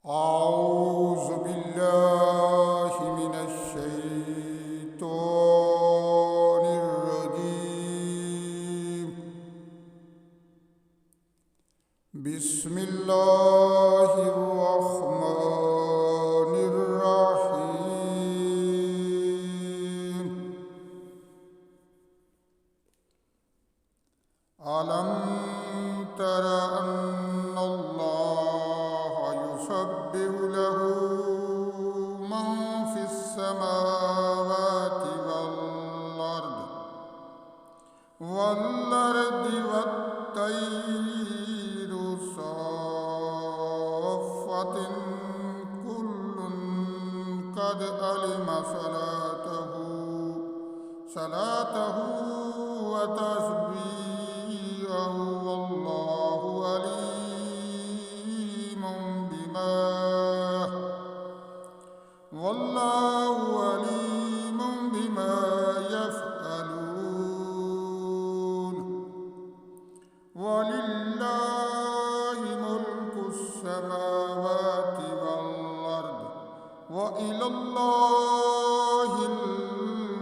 أعوذ بالله من الشيطان الرجيم. بسم الله الرحمن الرحيم. ألم تر أن الله يسبح له من في السماوات والأرض والطير صافات كل قد علم صلاته وتسبيحه والله عليم بما يفعلون. ولله ملك السماوات والأرض وإلى الله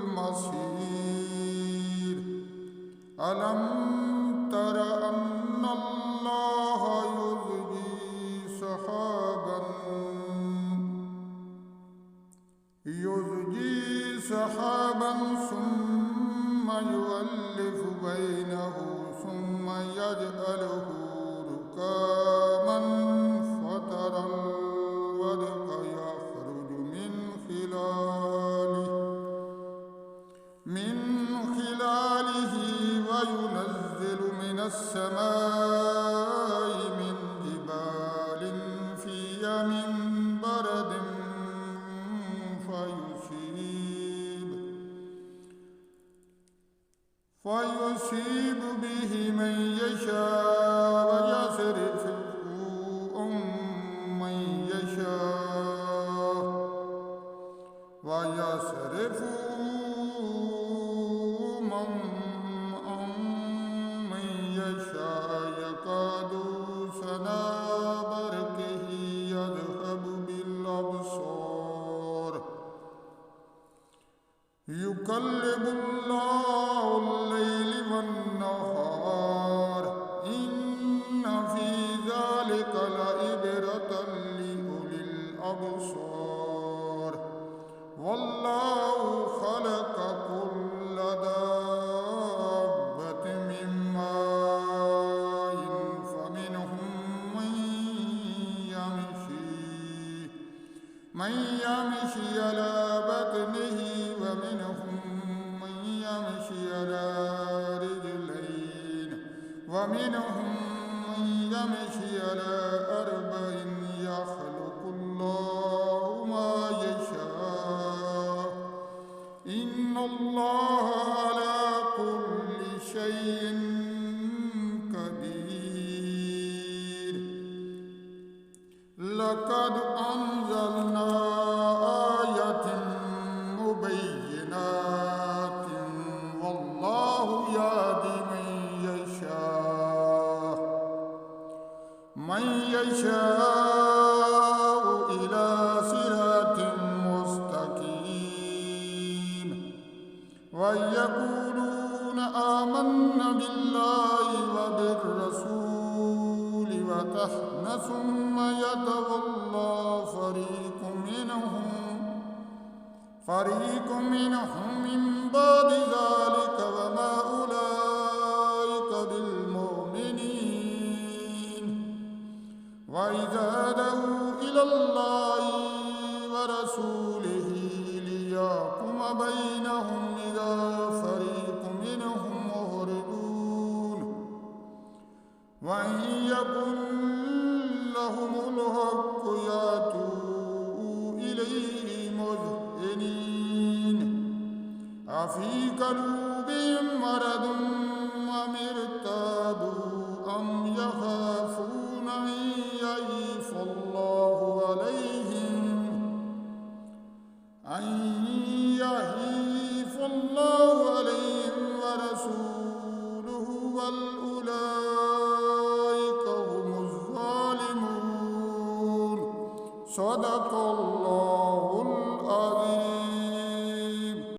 المصير. ألم تر أن الله يزجي سحابا ثم يؤلف بينه ثم يجعله ركاما فترى الودق يخرج من خلاله وينزل من السماء من جبال فيها من برد فيصيب به من يشاء ويصرفه عن من يشاء يكاد سنا برقه يذهب بالأبصار. يقلب الله الليل والنهار إن في ذلك لعبرة لأولي الأبصار. والله خلق كل دابة من ماء فمنهم من يمشي على بطنه ومنهم من يمشي على رجلين ومنهم من يمشي على أربع. يخلق الله ما يشاء إن الله على كل شيء قدير. لقد أنزلنا آيات مبينات والله يهدي من يشاء إلى صراط مستقيم. ويقولون آمنا بالله وبالرسول وطعنا ثم يتولى فريق منهم من بعد ذلك وما أولئك بالمؤمنين. وإذا دعوا إلى الله ورسوله ليحكم بينهم إذا فريق منهم معرضون. وإن يكن لهم الحق يأتوا إليه مذعنين. أفي قلوبهم مرض أم ارتابوا أم يخافون أن يحيف الله عليهم ورسوله أولئك هم صدق الله العظيم.